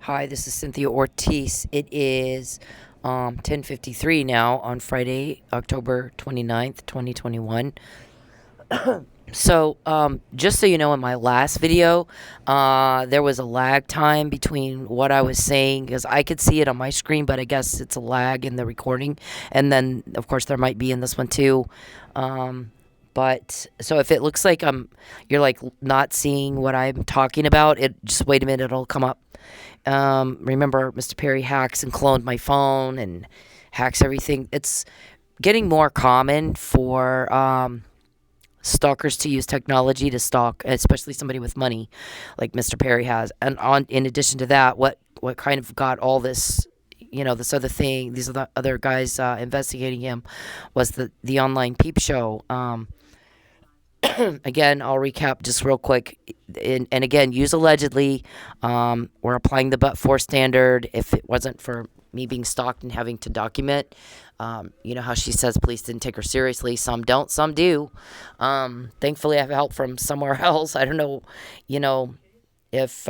Hi, this is Cynthia Ortiz. It is 10:53 now on Friday, October 29th, 2021. Just so you know, in my last video, there was a lag time between what I was saying because I could see it on my screen, but I guess it's a lag in the recording. And then, of course, there might be in this one too. But so if it looks like you're like not seeing what I'm talking about, just wait a minute, it'll come up. Remember, Mr. Perry hacks and cloned my phone and hacks everything. It's getting more common for stalkers to use technology to stalk, especially somebody with money, like Mr. Perry has. And in addition to that, what kind of got all this, this other thing, these other guys investigating him, was the online peep show. Again, I'll recap just real quick. And again, use allegedly. We're applying the but-for standard. If it wasn't for me being stalked and having to document, you know how she says police didn't take her seriously. Some don't, some do. Thankfully, I have help from somewhere else. I don't know, if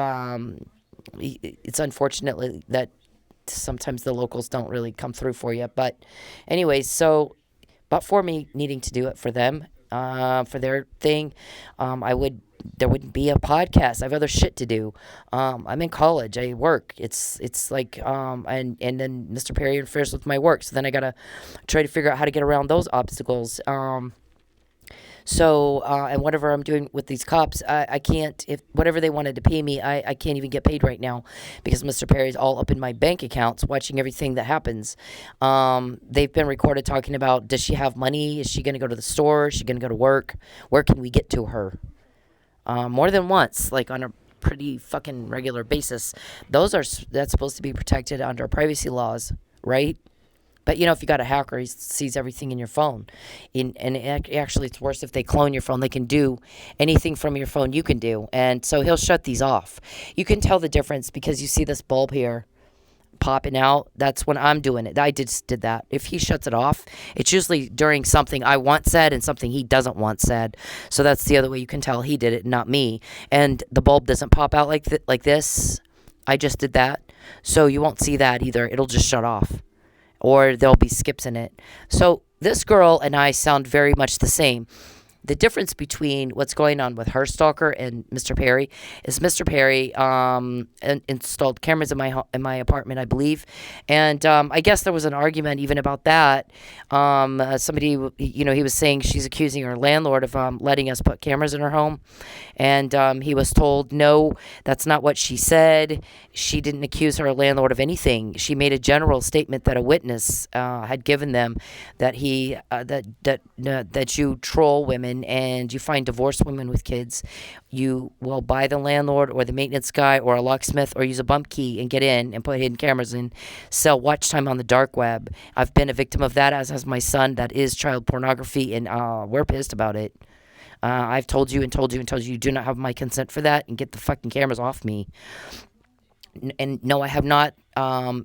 it's unfortunately that sometimes the locals don't really come through for you. But anyways, but for me needing to do it for them, for their thing, there wouldn't be a podcast. I have other shit to do. I'm in college. I work. It's like and then Mr. Perry interferes with my work. So then I gotta try to figure out how to get around those obstacles. And whatever I'm doing with these cops, I can't, if whatever they wanted to pay me, I can't even get paid right now because Mr. Perry's all up in my bank accounts watching everything that happens. They've been recorded talking about, does she have money? Is she going to go to the store? Is she going to go to work? Where can we get to her? More than once, like on a pretty fucking regular basis. That's supposed to be protected under privacy laws, right? But, if you got a hacker, he sees everything in your phone. Actually, it's worse if they clone your phone. They can do anything from your phone you can do. And so he'll shut these off. You can tell the difference because you see this bulb here popping out. That's when I'm doing it. I just did that. If he shuts it off, it's usually during something I want said and something he doesn't want said. So that's the other way you can tell he did it, not me. And the bulb doesn't pop out like this. I just did that. So you won't see that either. It'll just shut off. Or there'll be skips in it. So this girl and I sound very much the same. The difference between what's going on with her stalker and Mr. Perry is Mr. Perry installed cameras in my apartment, I believe, and I guess there was an argument even about that. Somebody, he was saying she's accusing her landlord of letting us put cameras in her home, and he was told, no, that's not what she said. She didn't accuse her landlord of anything. She made a general statement that a witness had given them that that you troll women and you find divorced women with kids, you will buy the landlord or the maintenance guy or a locksmith or use a bump key and get in and put hidden cameras and sell watch time on the dark web. I've been a victim of that, as has my son. That is child pornography, and we're pissed about it. I've told you and told you and told you do not have my consent for that, and get the fucking cameras off me. And no, I have not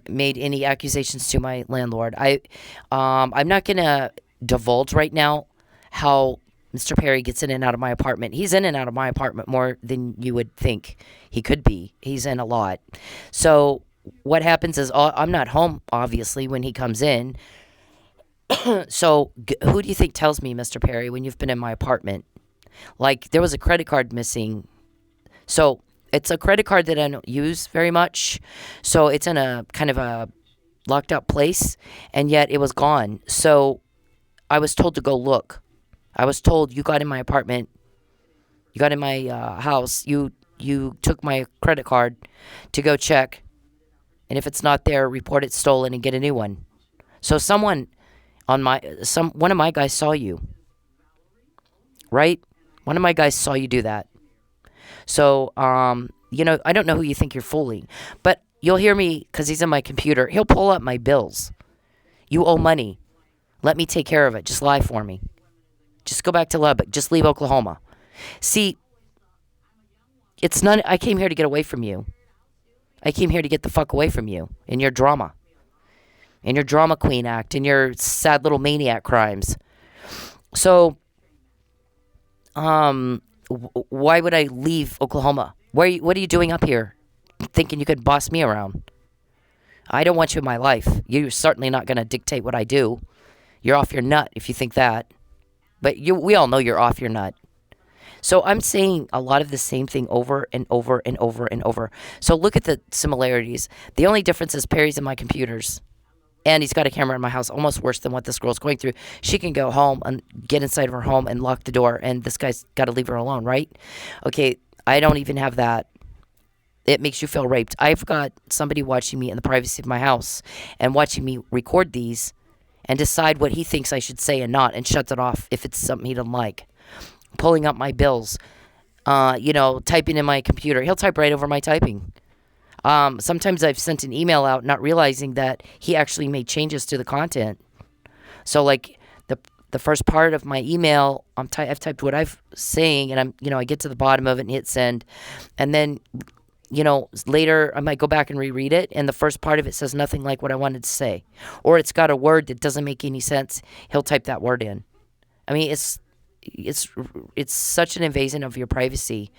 made any accusations to my landlord. I'm not gonna divulge right now how Mr. Perry gets in and out of my apartment. He's in and out of my apartment more than you would think he could be. He's in a lot. So what happens is I'm not home, obviously, when he comes in. So who do you think tells me, Mr. Perry, when you've been in my apartment? Like, there was a credit card missing. So it's a credit card that I don't use very much. So it's in a kind of a locked up place, and yet it was gone. So I was told to go look. I was told, you got in my apartment, you got in my house, you took my credit card to go check, and if it's not there, report it stolen and get a new one. So one of my guys saw you, right? One of my guys saw you do that. So, I don't know who you think you're fooling, but you'll hear me, because he's in my computer, he'll pull up my bills. You owe money. Let me take care of it. Just lie for me. Just go back to Lubbock. Just leave Oklahoma. See, it's not. I came here to get away from you. I came here to get the fuck away from you and your drama. And your drama queen act and your sad little maniac crimes. So, why would I leave Oklahoma? What are you doing up here? thinking you could boss me around. I don't want you in my life. You're certainly not going to dictate what I do. You're off your nut if you think that. But we all know you're off your nut. So I'm saying a lot of the same thing over and over and over and over. So look at the similarities. The only difference is Perry's in my computers. And he's got a camera in my house, almost worse than what this girl's going through. She can go home and get inside of her home and lock the door, and this guy's got to leave her alone, right? Okay, I don't even have that. It makes you feel raped. I've got somebody watching me in the privacy of my house and watching me record these and decide what he thinks I should say and not, and shuts it off if it's something he doesn't like. Pulling up my bills, typing in my computer. He'll type right over my typing. Sometimes I've sent an email out not realizing that he actually made changes to the content. So like the first part of my email, I've typed what I'm saying, and I get to the bottom of it and hit send. And then, later I might go back and reread it, and the first part of it says nothing like what I wanted to say. Or it's got a word that doesn't make any sense. He'll type that word in. I mean, it's such an invasion of your privacy.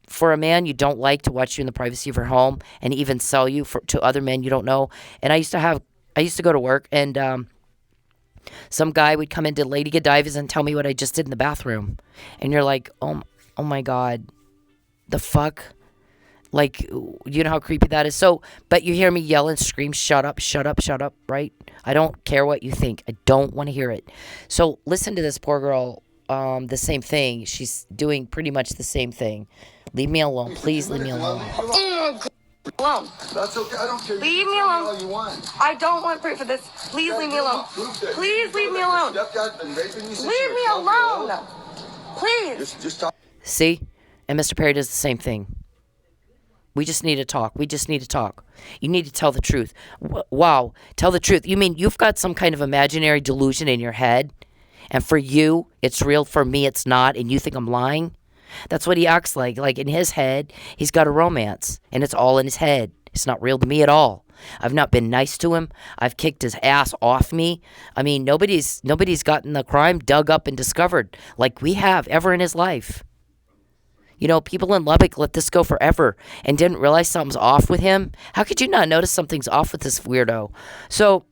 For a man you don't like to watch you in the privacy of your home and even sell you to other men you don't know. And I used to go to work, and some guy would come into Lady Godiva's and tell me what I just did in the bathroom. And you're like, oh my God, the fuck? Like, you know how creepy that is? So, but you hear me yell and scream, shut up, shut up, shut up, right? I don't care what you think. I don't want to hear it. So listen to this poor girl, the same thing. She's doing pretty much the same thing. Leave me alone. Please leave me alone. Alone. That's okay. I don't care. Leave me alone. All you want. I don't want proof of this. Please leave me alone. Please leave me alone. Leave me alone. Please. Just talk. See? And Mr. Perry does the same thing. We just need to talk. We just need to talk. You need to tell the truth. Wow. Tell the truth. You mean you've got some kind of imaginary delusion in your head, and for you, it's real, for me, it's not, and you think I'm lying? That's what he acts like. Like, in his head, he's got a romance, and it's all in his head. It's not real to me at all. I've not been nice to him. I've kicked his ass off me. I mean, nobody's gotten the crime dug up and discovered like we have ever in his life. People in Lubbock let this go forever and didn't realize something's off with him. How could you not notice something's off with this weirdo? So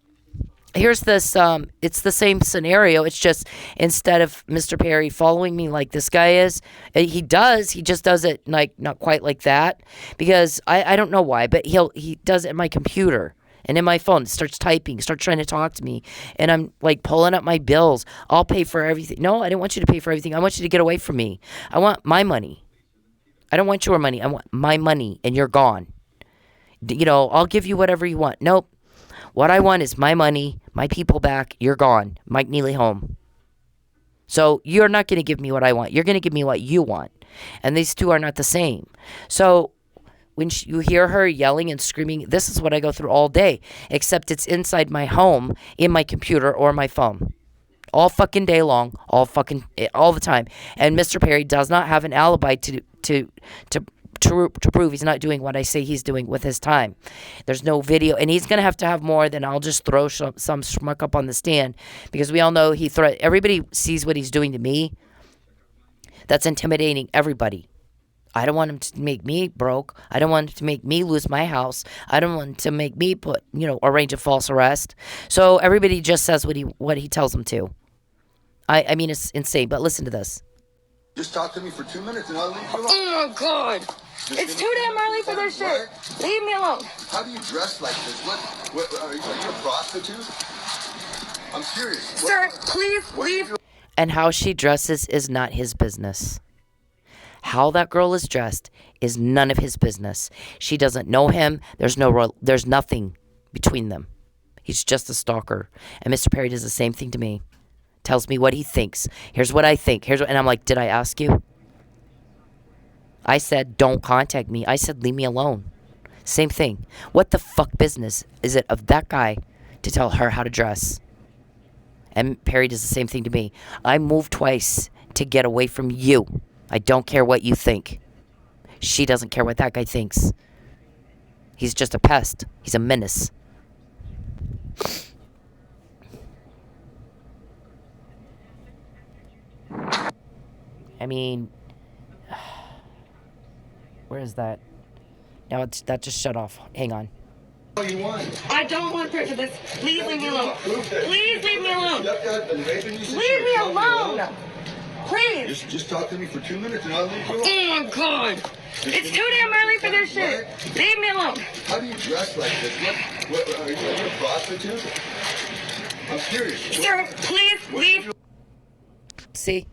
here's this, it's the same scenario. It's just instead of Mr. Perry following me like this guy is, he just does it like not quite like that, because I don't know why, but he does it in my computer and in my phone. Starts typing, starts trying to talk to me, and I'm like pulling up my bills. I'll pay for everything. No, I didn't want you to pay for everything. I want you to get away from me. I want my money. I don't want your money. I want my money, and you're gone. I'll give you whatever you want. Nope. What I want is my money, my people back. You're gone. Mike Neely home. So you're not going to give me what I want. You're going to give me what you want. And these two are not the same. So when you hear her yelling and screaming, this is what I go through all day, except it's inside my home, in my computer or my phone. All fucking day long, all the time. And Mr. Perry does not have an alibi to prove he's not doing what I say he's doing with his time. There's no video, and he's going to have more than I'll just throw some schmuck up on the stand, because we all know everybody sees what he's doing to me. That's intimidating everybody. I don't want him to make me broke. I don't want him to make me lose my house. I don't want him to make me arrange a false arrest. So everybody just says what he tells them to. I mean, it's insane, but listen to this. Just talk to me for 2 minutes and I'll leave you alone. Oh, my God. It's too damn early for this shit. Leave me alone. How do you dress like this? What are you a prostitute? I'm serious. Sir, please leave. And how she dresses is not his business. How that girl is dressed is none of his business. She doesn't know him. There's nothing between them. He's just a stalker. And Mr. Perry does the same thing to me. Tells me what he thinks. Here's what I think. And I'm like, did I ask you? I said, don't contact me. I said, leave me alone. Same thing. What the fuck business is it of that guy to tell her how to dress? And Perry does the same thing to me. I moved twice to get away from you. I don't care what you think. She doesn't care what that guy thinks. He's just a pest. He's a menace. I mean, where is that? Now that just shut off. Hang on. What do you want? I don't want proof of this. Please leave me alone. Please leave me alone. Stepdad been raping you since Leave you were me 12 years alone. Please. Just talk to me for 2 minutes and I'll leave you alone. Oh my god. It's too damn early for this shit. Leave me alone. How do you dress like this? What are you a prostitute? I'm serious. Sir, please leave. See?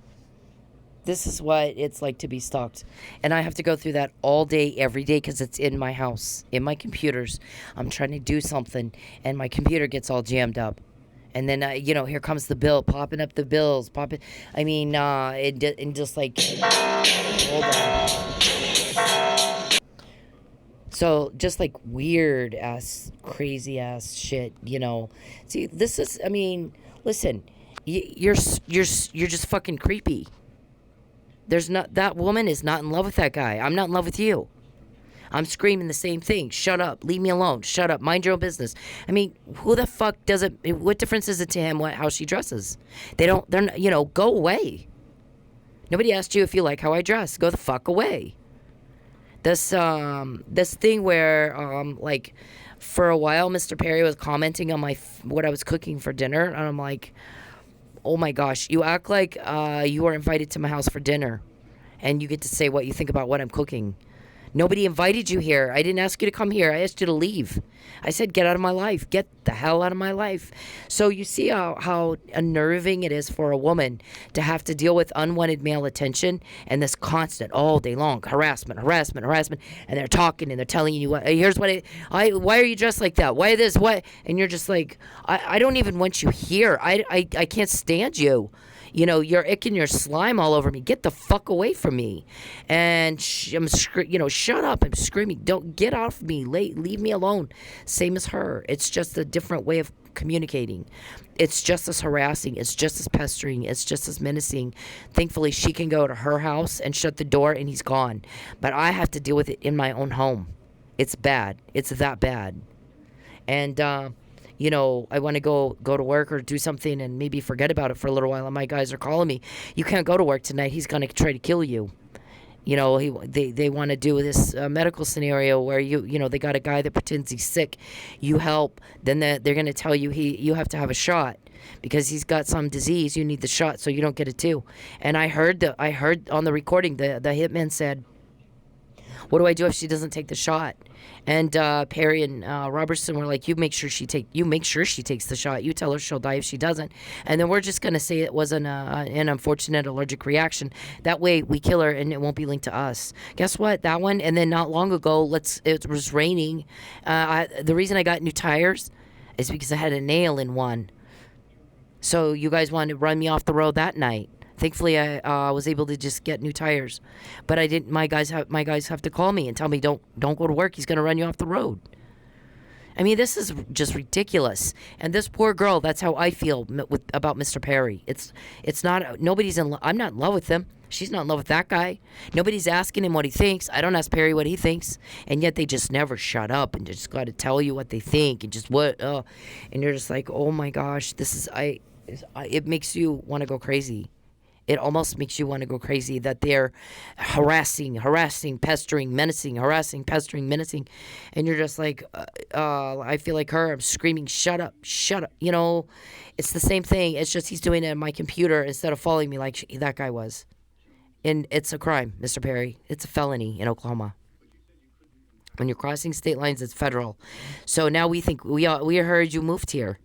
This is what it's like to be stalked. And I have to go through that all day, every day, because it's in my house, in my computers. I'm trying to do something, and my computer gets all jammed up. And then, here comes the bill, popping up the bills, popping. I mean, and just like, hold on. So, just like weird ass, crazy ass shit, See, this is, listen, you're just fucking creepy. That woman is not in love with that guy. I'm not in love with you. I'm screaming the same thing. Shut up. Leave me alone. Shut up. Mind your own business. Who the fuck what difference is it to him how she dresses? They're not, go away. Nobody asked you if you like how I dress. Go the fuck away. This thing where, for a while, Mr. Perry was commenting on what I was cooking for dinner, and I'm like, oh my gosh, you act like you are invited to my house for dinner and you get to say what you think about what I'm cooking. Nobody invited you here. I didn't ask you to come here. I asked you to leave. I said, get out of my life. Get the hell out of my life. So you see how unnerving it is for a woman to have to deal with unwanted male attention and this constant, all day long, harassment. And they're talking and they're telling you, here's why are you dressed like that? Why this, what? And you're just like, I don't even want you here. I can't stand you. You're icking your slime all over me. Get the fuck away from me. And shut up. I'm screaming. Don't get off me. Leave me alone. Same as her. It's just a different way of communicating. It's just as harassing. It's just as pestering. It's just as menacing. Thankfully, she can go to her house and shut the door and he's gone. But I have to deal with it in my own home. It's bad. It's that bad. And, I want to go to work or do something and maybe forget about it for a little while. And my guys are calling me. You can't go to work tonight. He's going to try to kill you. They want to do this medical scenario where they got a guy that pretends he's sick. You help. Then they're going to tell you you have to have a shot because he's got some disease. You need the shot so you don't get it too. And I heard on the recording the hitman said, what do I do if she doesn't take the shot? And Perry and Robertson were like, you make sure she takes the shot. You tell her she'll die if she doesn't. And then we're just going to say it was an unfortunate allergic reaction. That way we kill her and it won't be linked to us. Guess what? That one. And then not long ago, it was raining. The reason I got new tires is because I had a nail in one. So you guys wanted to run me off the road that night. Thankfully, I was able to just get new tires, but I didn't. My guys have to call me and tell me don't go to work. He's gonna run you off the road. This is just ridiculous. And this poor girl. That's how I feel about Mr. Perry. It's not. Nobody's in. I'm not in love with him. She's not in love with that guy. Nobody's asking him what he thinks. I don't ask Perry what he thinks, and yet they just never shut up and just got to tell you what they think and just what. And you're just like, oh my gosh, this is it makes you want to go crazy. It almost makes you want to go crazy that they're harassing, pestering, menacing, and you're just like, I feel like her. I'm screaming, shut up. It's the same thing. It's just he's doing it on my computer instead of following me like that guy was. And it's a crime, Mr. Perry. It's a felony in Oklahoma. When you're crossing state lines, it's federal. So now we think we heard you moved here.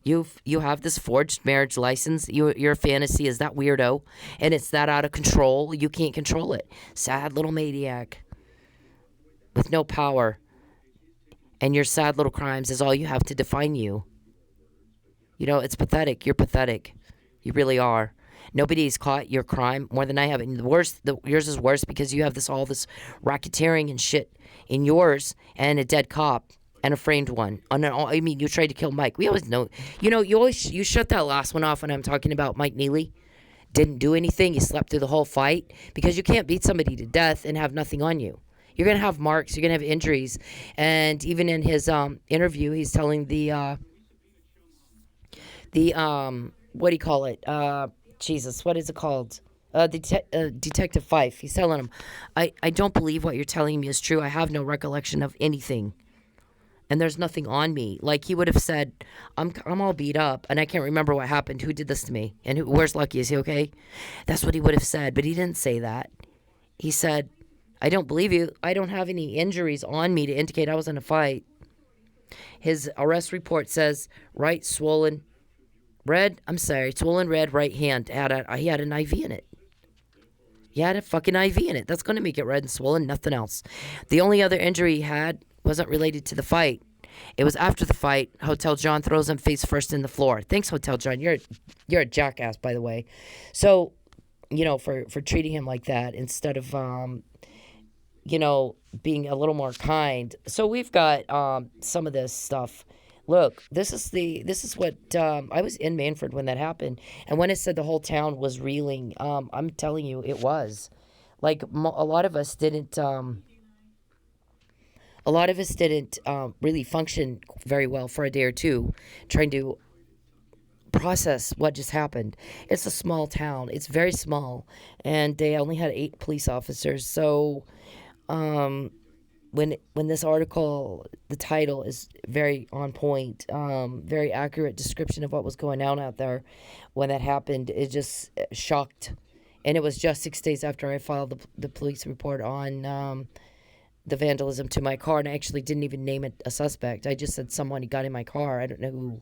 You have this forged marriage license. Your fantasy is that weirdo, and it's that out of control. You can't control it. Sad little maniac with no power, and your sad little crimes is all you have to define you. It's pathetic. You're pathetic. You really are. Nobody's caught your crime more than I have. And yours is worse because you have all this racketeering and shit in yours and a dead cop. And a framed one. You tried to kill Mike. We always know. You shut that last one off when I'm talking about Mike Neely. Didn't do anything. He slept through the whole fight because you can't beat somebody to death and have nothing on you. You're gonna have marks. You're gonna have injuries. And even in his interview, he's telling the what do you call it? Jesus, what is it called? Detective Fife. He's telling him, I don't believe what you're telling me is true. I have no recollection of anything. And there's nothing on me. Like he would have said, I'm all beat up and I can't remember what happened. Who did this to me? And where's Lucky? Is he okay? That's what he would have said, but he didn't say that. He said, I don't believe you. I don't have any injuries on me to indicate I was in a fight. His arrest report says right swollen swollen red right hand he had an IV in it. He had a fucking IV in it. That's going to make it red and swollen, nothing else. The only other injury he had wasn't related to the fight. It was after the fight. Hotel John throws him face first in the floor. Thanks, Hotel John. You're a jackass, by the way. So, for treating him like that instead of being a little more kind. So we've got some of this stuff. Look, this is what I was in Manford when that happened, and when it said the whole town was reeling, I'm telling you, it was. Like a lot of us didn't. A lot of us didn't really function very well for a day or two, trying to process what just happened. It's a small town. It's very small, and they only had 8 police officers. So, when this article, the title is very on point, very accurate description of what was going on out there when that happened. It just shocked, and it was just 6 days after I filed the police report on the vandalism to my car, and I actually didn't even name it a suspect. I just said someone got in my car. I don't know who.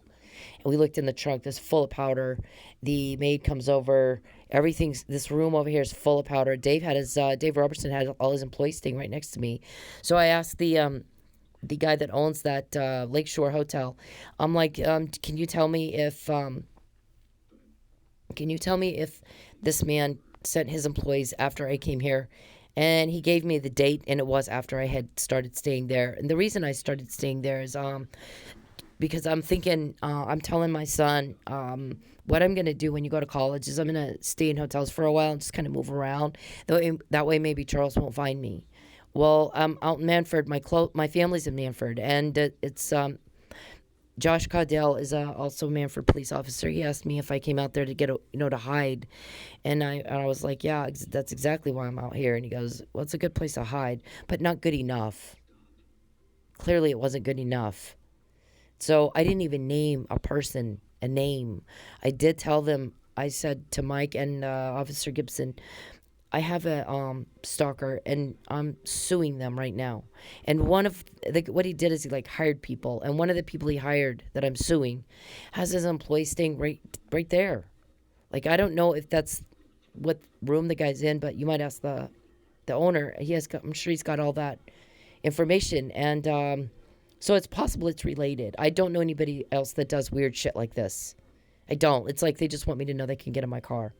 And we looked in the trunk. This full of powder. The maid comes over. This room over here is full of powder. Dave Robertson had all his employees staying right next to me. So I asked the guy that owns that Lakeshore Hotel. I'm like, can you tell me if this man sent his employees after I came here? And he gave me the date, and it was after I had started staying there. And the reason I started staying there is because I'm thinking, I'm telling my son, what I'm going to do when you go to college is I'm going to stay in hotels for a while and just kind of move around. That way maybe Charles won't find me. Well, I'm out in Manford. My family's in Manford, and it's Josh Caudell is also a Manford police officer. He asked me if I came out there to to hide, and I was like, yeah, that's exactly why I'm out here. And he goes, well, it's a good place to hide, but not good enough. Clearly, it wasn't good enough. So I didn't even name a name. I did tell them. I said to Mike and Officer Gibson, I have a stalker, and I'm suing them right now. And what he did is he hired people, and one of the people he hired that I'm suing has his employees staying right there. Like, I don't know if that's what room the guy's in, but you might ask the owner. I'm sure he's got all that information, and so it's possible it's related. I don't know anybody else that does weird shit like this. I don't. It's like they just want me to know they can get in my car.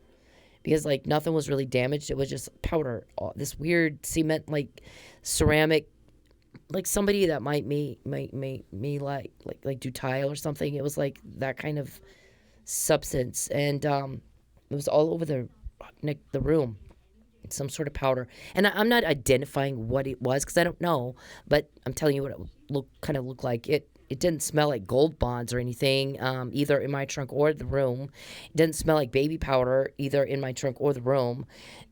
Because nothing was really damaged. It was just powder, this weird cement, ceramic, somebody that might do tile or something. It was that kind of substance, and it was all over the room. Some sort of powder, and I'm not identifying what it was because I don't know, but I'm telling you what it looked like. It didn't smell like gold bonds or anything, either in my trunk or the room. It didn't smell like baby powder, either in my trunk or the room.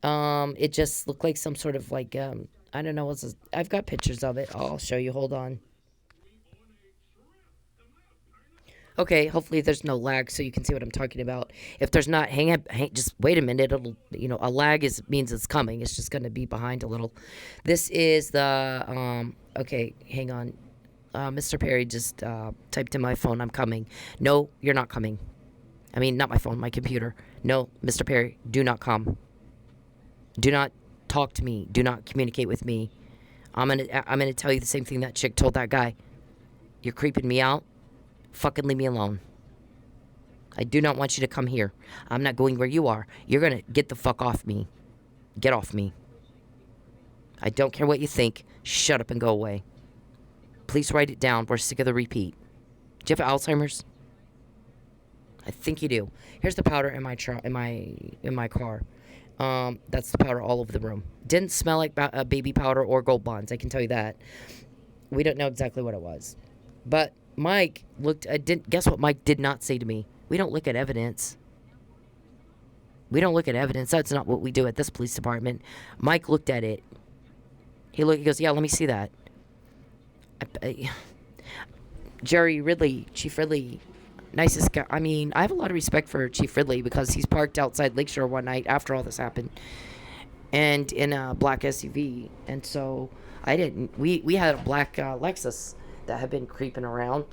It just looked like some sort of I don't know. I've got pictures of it. I'll show you. Hold on. Okay, hopefully there's no lag so you can see what I'm talking about. If there's not, just wait a minute. It'll, a lag means it's coming. It's just going to be behind a little. This is the, okay, hang on. Mr. Perry just typed in my phone, I'm coming. No, you're not coming. I mean, not my phone, my computer. No, Mr. Perry, do not come. Do not talk to me. Do not communicate with me. I'm gonna tell you the same thing that chick told that guy. You're creeping me out. Fucking leave me alone. I do not want you to come here. I'm not going where you are. You're gonna get the fuck off me. Get off me. I don't care what you think. Shut up and go away. Please write it down. We're sick of the repeat. Do you have Alzheimer's? I think you do. Here's the powder in my car. That's the powder all over the room. Didn't smell like baby powder or gold bonds. I can tell you that. We don't know exactly what it was, but Mike looked. Guess what? Mike did not say to me. We don't look at evidence. We don't look at evidence. That's not what we do at this police department. Mike looked at it. He goes, yeah, let me see that. Jerry Ridley, Chief Ridley, nicest guy. I mean, I have a lot of respect for Chief Ridley because he's parked outside Lakeshore one night after all this happened, and in a black SUV. And so I didn't. We had a black Lexus that had been creeping around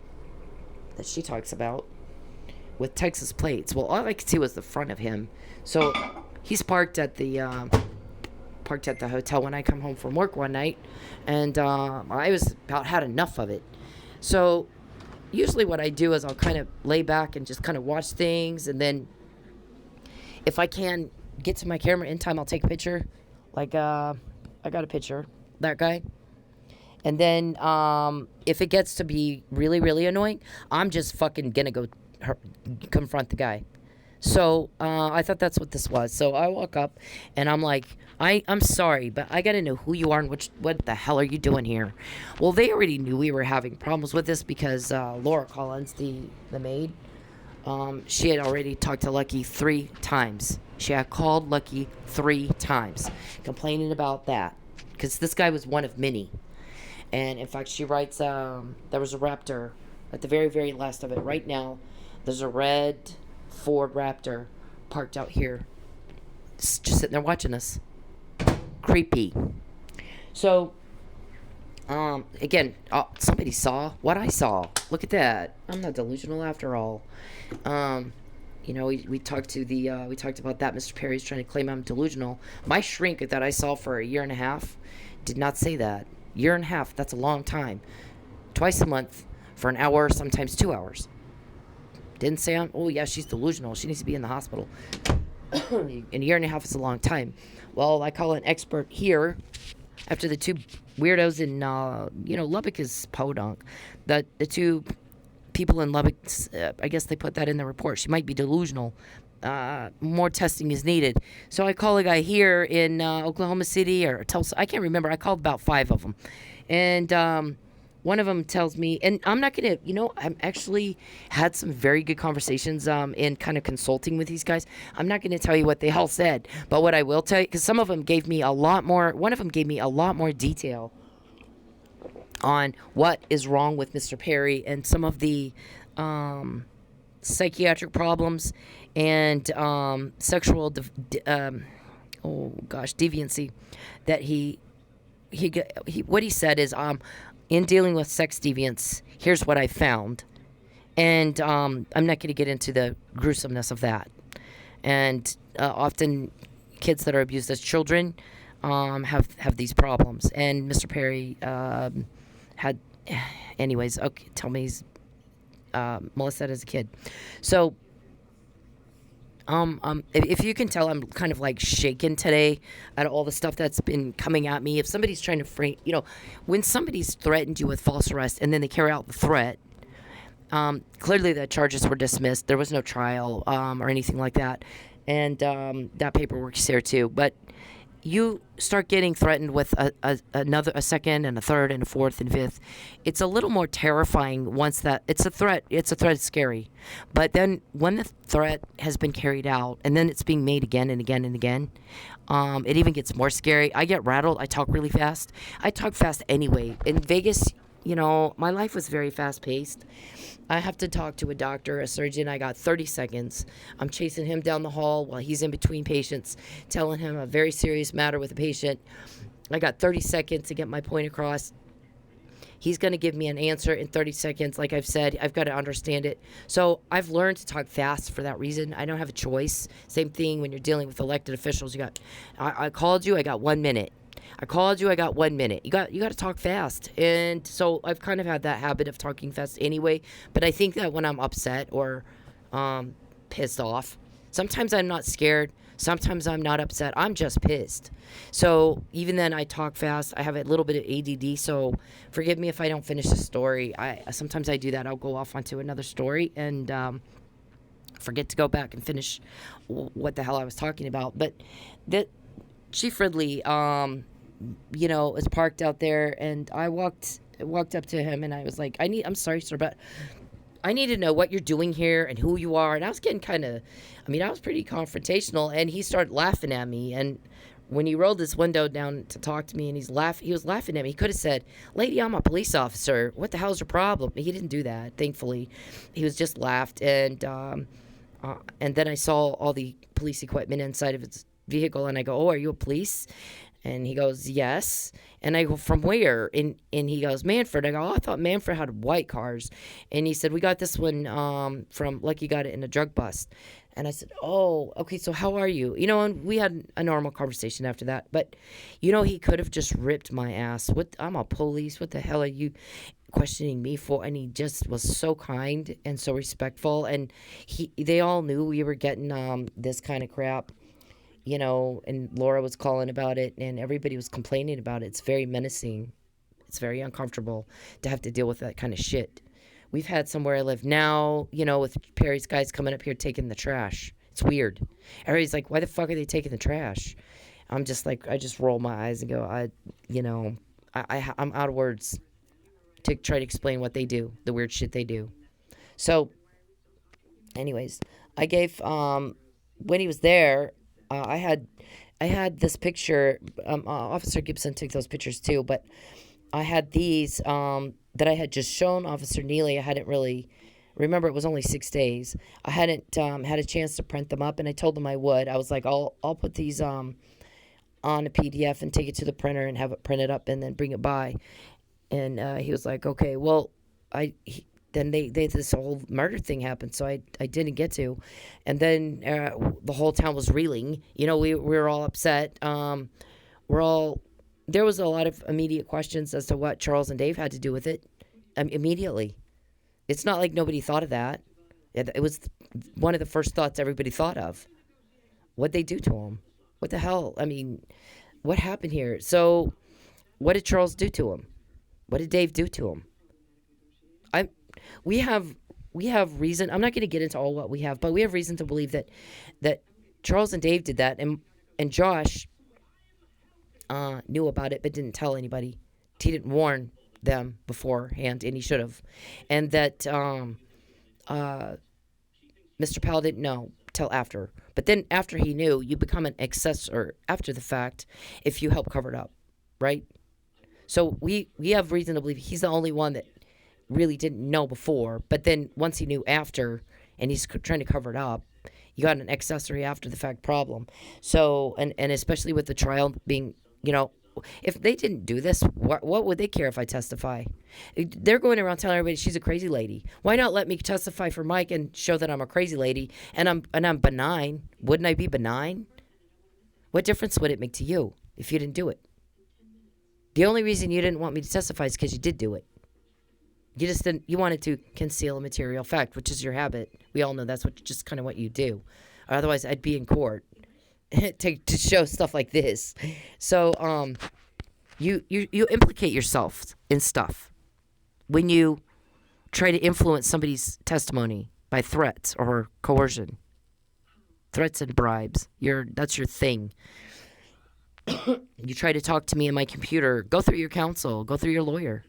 that she talks about with Texas plates. Well, all I could see was the front of him. So he's parked at the hotel when I come home from work one night, and I was about had enough of it. So usually what I do is I'll kind of lay back and just kind of watch things, and then if I can get to my camera in time, I'll take a picture. Like I got a picture, that guy. And then if it gets to be really, really annoying, I'm just fucking gonna go confront the guy. So I thought that's what this was. So I walk up and I'm like, I'm sorry, but I gotta know who you are and what the hell are you doing here? Well, they already knew we were having problems with this because Laura Collins, the maid, she had already talked to Lucky 3 times. She had called Lucky 3 times complaining about that because this guy was one of many. And in fact, she writes, there was a Raptor at the very, very last of it. Right now, there's a red Ford Raptor parked out here, just sitting there watching us. Creepy. So, again, somebody saw what I saw. Look at that. I'm not delusional after all. You know, we talked about that. Mr. Perry's trying to claim I'm delusional. My shrink that I saw for a year and a half did not say that. Year and a half, that's a long time. Twice a month for an hour, sometimes 2 hours. Didn't say, oh yeah, she's delusional. She needs to be in the hospital. And a year and a half is a long time. Well, I call an expert here after the 2 weirdos in, Lubbock is podunk. The 2 people in Lubbock, I guess they put that in the report. She might be delusional. More testing is needed. So I call a guy here in Oklahoma City or Tulsa. I can't remember. I called about 5 of them. And one of them tells me, and I'm not going to, I'm actually had some very good conversations in kind of consulting with these guys. I'm not going to tell you what they all said. But what I will tell you, because some of them gave me a lot more, one of them gave me a lot more detail on what is wrong with Mr. Perry and some of the psychiatric problems and sexual deviancy that he what he said is in dealing with sex deviance, here's what I found, and I'm not going to get into the gruesomeness of that. And often kids that are abused as children have these problems, and Mr. Perry had anyways. Okay, tell me he's molested as a kid. So if you can tell, I'm kind of like shaken today at all the stuff that's been coming at me. If somebody's trying to frame, when somebody's threatened you with false arrest and then they carry out the threat, clearly the charges were dismissed. There was no trial or anything like that, and that paperwork's there too. But you start getting threatened with a second and a third and a fourth and fifth. It's a little more terrifying once that it's a threat. It's scary. But then when the threat has been carried out and then it's being made again and again and again, it even gets more scary. I get rattled. I talk really fast. I talk fast anyway. In Vegas, my life was very fast paced. I have to talk to a doctor, a surgeon. I got 30 seconds. I'm chasing him down the hall while he's in between patients, telling him a very serious matter with a patient. I got 30 seconds to get my point across. He's going to give me an answer in 30 seconds. Like I've said, I've got to understand it. So I've learned to talk fast for that reason. I don't have a choice. Same thing when you're dealing with elected officials. I called you, I got 1 minute. I called you, I got 1 minute. You got to talk fast. And so I've kind of had that habit of talking fast anyway. But I think that when I'm upset or pissed off, sometimes I'm not scared. Sometimes I'm not upset. I'm just pissed. So even then I talk fast. I have a little bit of ADD. So forgive me if I don't finish the story. Sometimes I do that. I'll go off onto another story and forget to go back and finish what the hell I was talking about. But that Chief Ridley, is parked out there, and I walked up to him and I was like, I'm sorry, sir, but I need to know what you're doing here and who you are. And I was getting kind of, I mean, I was pretty confrontational. And he started laughing at me. And when he rolled his window down to talk to me, and he was laughing at me. He could have said, "Lady, I'm a police officer. What the hell's your problem?" He didn't do that. Thankfully, he was just laughed. And then I saw all the police equipment inside of his vehicle, and I go, "Oh, are you a police?" And he goes, "Yes." And I go, "From where?" And he goes, "Manfred." I go, "Oh, I thought Manfred had white cars." And he said, "We got this one from, like, you got it in a drug bust." And I said, "Oh, okay, so how are you?" And we had a normal conversation after that. But, he could have just ripped my ass. I'm a police. What the hell are you questioning me for? And he just was so kind and so respectful. And they all knew we were getting this kind of crap. And Laura was calling about it, and everybody was complaining about it. It's very menacing. It's very uncomfortable to have to deal with that kind of shit. We've had somewhere I live now, with Perry's guys coming up here taking the trash. It's weird. Everybody's like, "Why the fuck are they taking the trash?" I'm just like, I just roll my eyes and go, I'm out of words to try to explain what they do, the weird shit they do. So, anyways, I gave, when he was there, I had this picture. Officer Gibson took those pictures too, but I had these that I had just shown Officer Neely. I hadn't really remember. It was only 6 days. I hadn't had a chance to print them up, and I told him I would. I was like, I'll put these on a PDF and take it to the printer and have it printed up and then bring it by. And he was like, "Okay, well, then they this whole murder thing happened, so I didn't get to." And then the whole town was reeling. We were all upset. There was a lot of immediate questions as to what Charles and Dave had to do with it immediately. It's not like nobody thought of that. It was one of the first thoughts everybody thought of. What'd they do to him? What the hell? I mean, what happened here? So, what did Charles do to him? What did Dave do to him? We have reason. I'm not going to get into all what we have, but we have reason to believe that Charles and Dave did that, and Josh knew about it but didn't tell anybody. He didn't warn them beforehand, and he should have. And that Mr. Powell didn't know till after. But then after he knew, you become an accessor after the fact if you help cover it up, right? So we have reason to believe he's the only one that really didn't know before. But then once he knew after, and he's trying to cover it up, you got an accessory after the fact problem. So, and especially with the trial being, if they didn't do this, what would they care if I testify? They're going around telling everybody she's a crazy lady. Why not let me testify for Mike and show that I'm a crazy lady and I'm benign? Wouldn't I be benign? What difference would it make to you if you didn't do it? The only reason you didn't want me to testify is because you did do it. You just didn't. You wanted to conceal a material fact, which is your habit. We all know that's just kind of what you do. Otherwise, I'd be in court to show stuff like this. So, you implicate yourself in stuff when you try to influence somebody's testimony by threats or coercion. Threats and bribes. That's your thing. You try to talk to me in my computer. Go through your counsel. Go through your lawyer.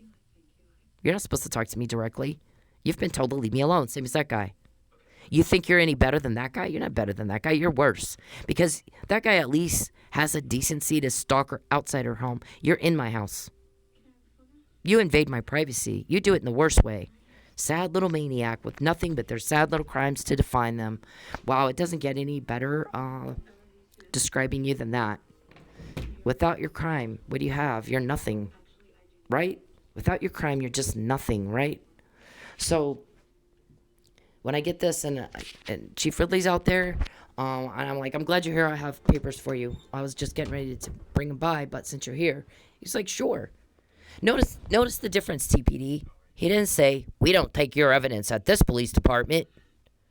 You're not supposed to talk to me directly. You've been told to leave me alone, same as that guy. You think you're any better than that guy? You're not better than that guy. You're worse. Because that guy at least has a decency to stalk her outside her home. You're in my house. You invade my privacy. You do it in the worst way. Sad little maniac with nothing but their sad little crimes to define them. Wow, it doesn't get any better describing you than that. Without your crime, what do you have? You're nothing, right? Without your crime, you're just nothing, right? So when I get this and Chief Ridley's out there, and I'm like, "I'm glad you're here. I have papers for you. I was just getting ready to bring them by, but since you're here," he's like, "Sure." Notice the difference, TPD. He didn't say, "We don't take your evidence at this police department."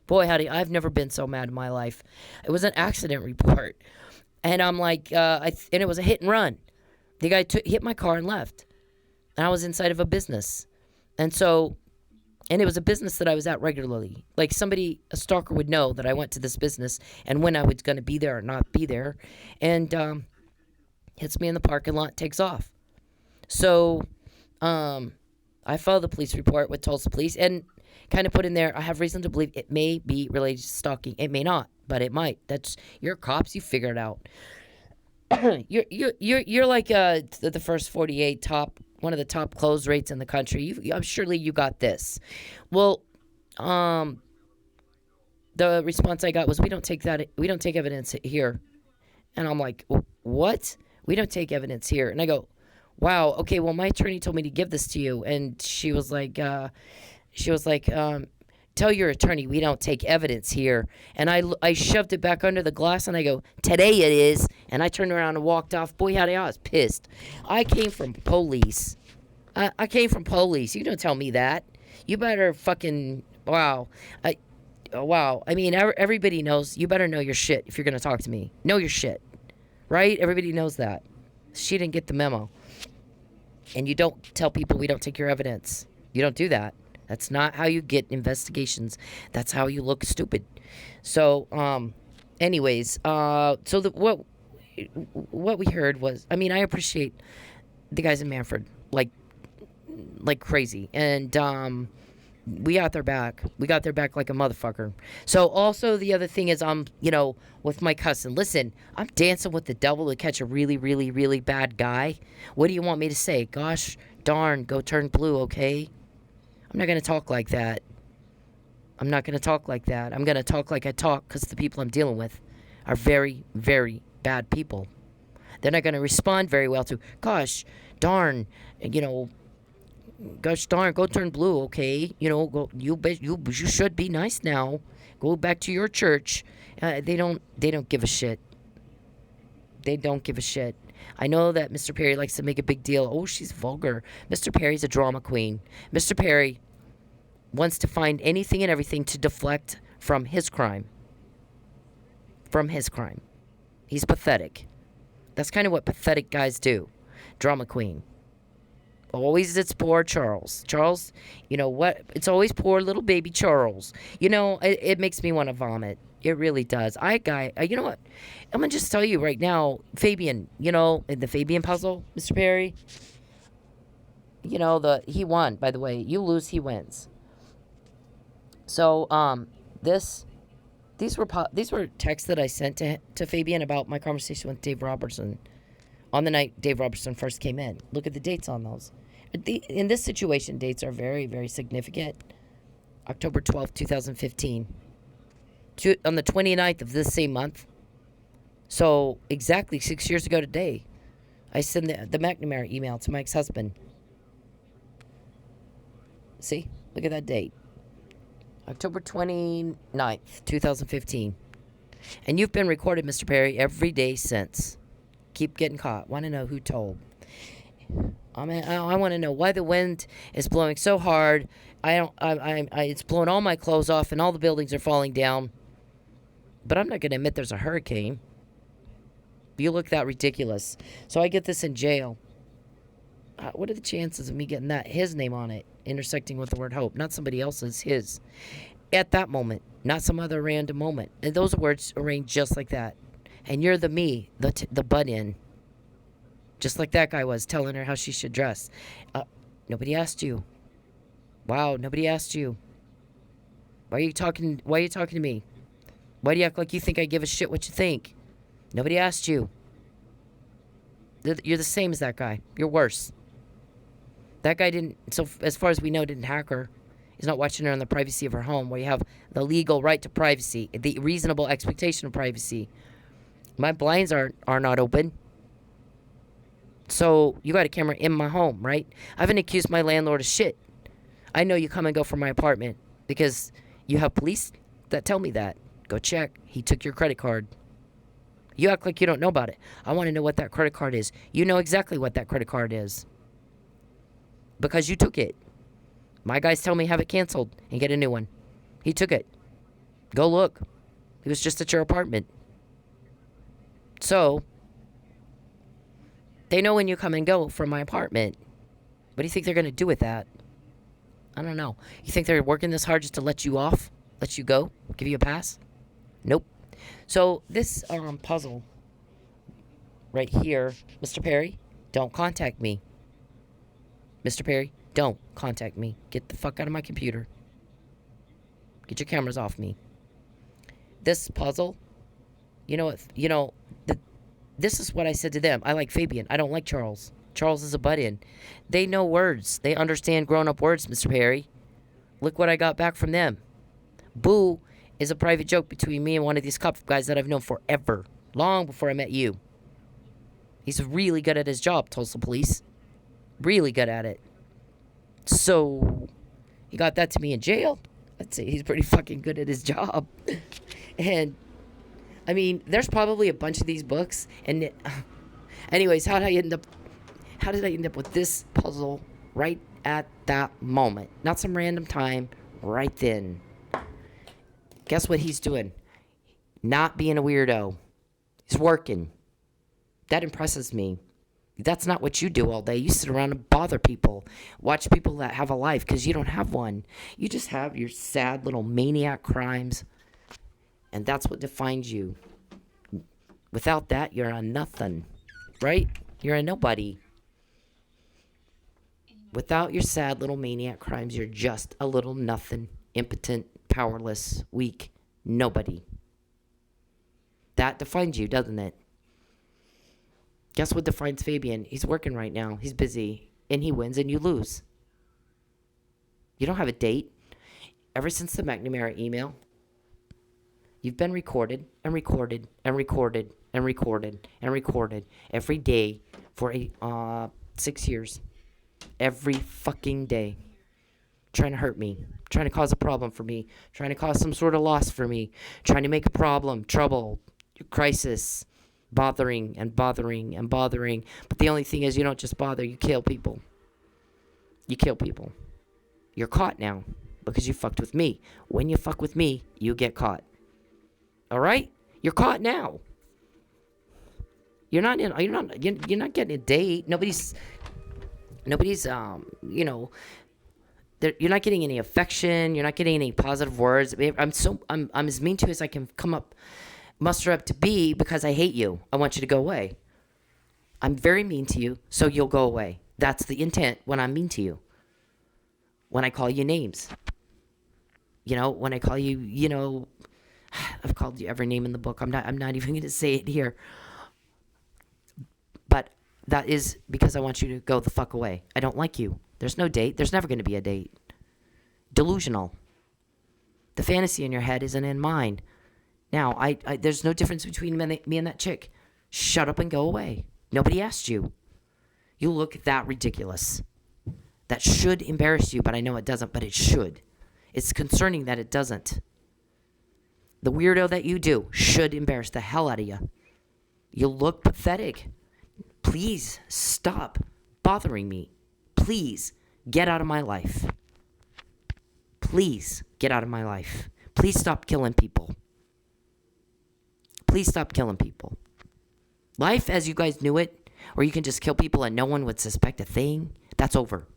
Boy, howdy, I've never been so mad in my life. It was an accident report. And I'm like, and it was a hit and run. The guy hit my car and left. And I was inside of a business. And it was a business that I was at regularly. Like a stalker would know that I went to this business and when I was going to be there or not be there. And hits me in the parking lot, takes off. So I filed the police report with Tulsa Police. And kind of put in there, I have reason to believe it may be related to stalking. It may not, but it might. That's you're cops. You figure it out. You're like the first 48 top, one of the top close rates in the country. I'm surely you got this. Well, the response I got was, we don't take that. We don't take evidence here. And I'm like, what? We don't take evidence here. And I go, wow, okay, well, my attorney told me to give this to you. And she was like, tell your attorney we don't take evidence here. And I shoved it back under the glass and I go, today it is. And I turned around and walked off. Boy, howdy, I was pissed. I came from police. I came from police. You don't tell me that. You better fucking, wow. Wow. I mean, everybody knows. You better know your shit if you're going to talk to me. Know your shit. Right? Everybody knows that. She didn't get the memo. And you don't tell people we don't take your evidence. You don't do that. That's not how you get investigations. That's how you look stupid. So, anyways, what we heard was, I mean, I appreciate the guys in Manfred like crazy, and we got their back. We got their back like a motherfucker. So also the other thing is, with my cousin. Listen, I'm dancing with the devil to catch a really, really, really bad guy. What do you want me to say? Gosh darn, go turn blue, okay? I'm not going to talk like that. I'm not going to talk like that. I'm going to talk like I talk because the people I'm dealing with are very, very bad people. They're not going to respond very well to, gosh darn, gosh darn, go turn blue, okay? Go. You should be nice now. Go back to your church. They don't give a shit. They don't give a shit. I know that Mr. Perry likes to make a big deal. Oh, she's vulgar. Mr. Perry's a drama queen. Mr. Perry wants to find anything and everything to deflect from his crime. From his crime. He's pathetic. That's kind of what pathetic guys do. Drama queen. Always it's poor Charles. Charles, you know what? It's always poor little baby Charles. It makes me want to vomit. It really does. You know what? I'm going to just tell you right now, Fabian, in the Fabian puzzle, Mr. Perry, he won, by the way. You lose, he wins. So, these were texts that I sent to Fabian about my conversation with Dave Robertson on the night Dave Robertson first came in. Look at the dates on those. In this situation, dates are very, very significant. October 12th, 2015. On the 29th of this same month. So, exactly 6 years ago today, I sent the McNamara email to my ex-husband. See? Look at that date. October 29th, 2015. And you've been recorded, Mr. Perry, every day since. Keep getting caught. Want to know who told. I want to know why the wind is blowing so hard. It's blowing all my clothes off and all the buildings are falling down. But I'm not going to admit there's a hurricane. You look that ridiculous. So I get this in jail. What are the chances of me getting his name on it, intersecting with the word hope? Not somebody else's, his. At that moment, not some other random moment. And those words arranged just like that. And you're the me, the butt-in. Just like that guy was, telling her how she should dress. Nobody asked you. Wow, nobody asked you. Why are you talking to me? Why do you act like you think I give a shit what you think? Nobody asked you. You're the same as that guy. You're worse. That guy didn't, so as far as we know, didn't hack her. He's not watching her in the privacy of her home, where you have the legal right to privacy, the reasonable expectation of privacy. My blinds are not open. So you got a camera in my home, right? I haven't accused my landlord of shit. I know you come and go from my apartment because you have police that tell me that. Go check. He took your credit card. You act like you don't know about it. I want to know what that credit card is. You know exactly what that credit card is. Because you took it. My guys tell me have it canceled and get a new one. He took it. Go look. He was just at your apartment. So, they know when you come and go from my apartment. What do you think they're going to do with that? I don't know. You think they're working this hard just to let you off? Let you go? Give you a pass? Nope. So, this puzzle right here, Mr. Perry, don't contact me. Mr. Perry, don't contact me. Get the fuck out of my computer. Get your cameras off me. This puzzle, this is what I said to them. I like Fabian. I don't like Charles. Charles is a butt-in. They know words. They understand grown-up words, Mr. Perry. Look what I got back from them. Boo is a private joke between me and one of these cop guys that I've known forever. Long before I met you. He's really good at his job, Tulsa Police. Really good at it. So, he got that to me in jail. I'd say he's pretty fucking good at his job. And, I mean, there's probably a bunch of these books. And, anyways, how did I end up with this puzzle right at that moment? Not some random time, right then. Guess what he's doing? Not being a weirdo. He's working. That impresses me. That's not what you do all day. You sit around and bother people. Watch people that have a life, because you don't have one. You just have your sad little maniac crimes. And that's what defines you. Without that, you're a nothing. Right? You're a nobody. Without your sad little maniac crimes, you're just a little nothing. Impotent, powerless, weak, nobody. That defines you, doesn't it? Guess what defines Fabian? He's working right now. He's busy. And he wins and you lose. You don't have a date. Ever since the McNamara email, you've been recorded and recorded and recorded and recorded and recorded every day for 6 years. Every fucking day. Trying to hurt me. Trying to cause a problem for me. Trying to cause some sort of loss for me. Trying to make a problem, trouble, crisis. Bothering and bothering and bothering. But the only thing is, you don't just bother, you kill people. You kill people. You're caught now because you fucked with me. When you fuck with me, you get caught. Alright? You're caught now. You're not getting a date. Nobody's you're not getting any affection. You're not getting any positive words. I'm as mean to you as I can muster up to be, because I hate you. I want you to go away. I'm very mean to you, so you'll go away. That's the intent when I'm mean to you. When I call you names. When I call you, I've called you every name in the book. I'm not even going to say it here. But that is because I want you to go the fuck away. I don't like you. There's no date. There's never going to be a date. Delusional. The fantasy in your head isn't in mine. Now, there's no difference between me and that chick. Shut up and go away. Nobody asked you. You look that ridiculous. That should embarrass you, but I know it doesn't, but it should. It's concerning that it doesn't. The weirdo that you do should embarrass the hell out of you. You look pathetic. Please stop bothering me. Please get out of my life. Please get out of my life. Please stop killing people. Please stop killing people. Life as you guys knew it, or you can just kill people and no one would suspect a thing, that's over.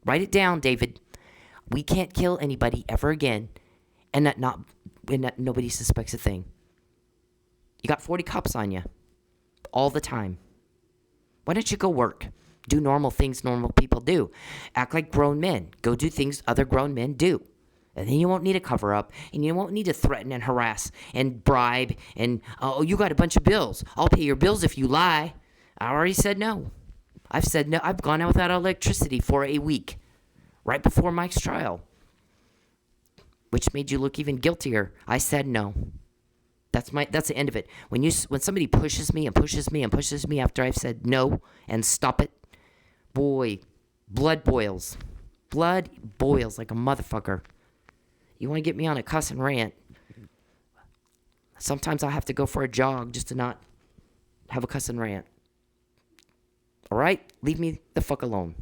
Write it down, David. We can't kill anybody ever again and that nobody suspects a thing. You got 40 cops on you all the time. Why don't you go work? Do normal things normal people do. Act like grown men. Go do things other grown men do. And then you won't need a cover up, and you won't need to threaten and harass and bribe and, oh, you got a bunch of bills. I'll pay your bills if you lie. I already said no. I've said no. I've gone out without electricity for a week, right before Mike's trial, which made you look even guiltier. I said no. That's the end of it. When somebody pushes me and pushes me and pushes me after I've said no and stop it, boy, blood boils. Blood boils like a motherfucker. You want to get me on a cuss and rant? Sometimes I'll have to go for a jog just to not have a cuss and rant. All right? Leave me the fuck alone.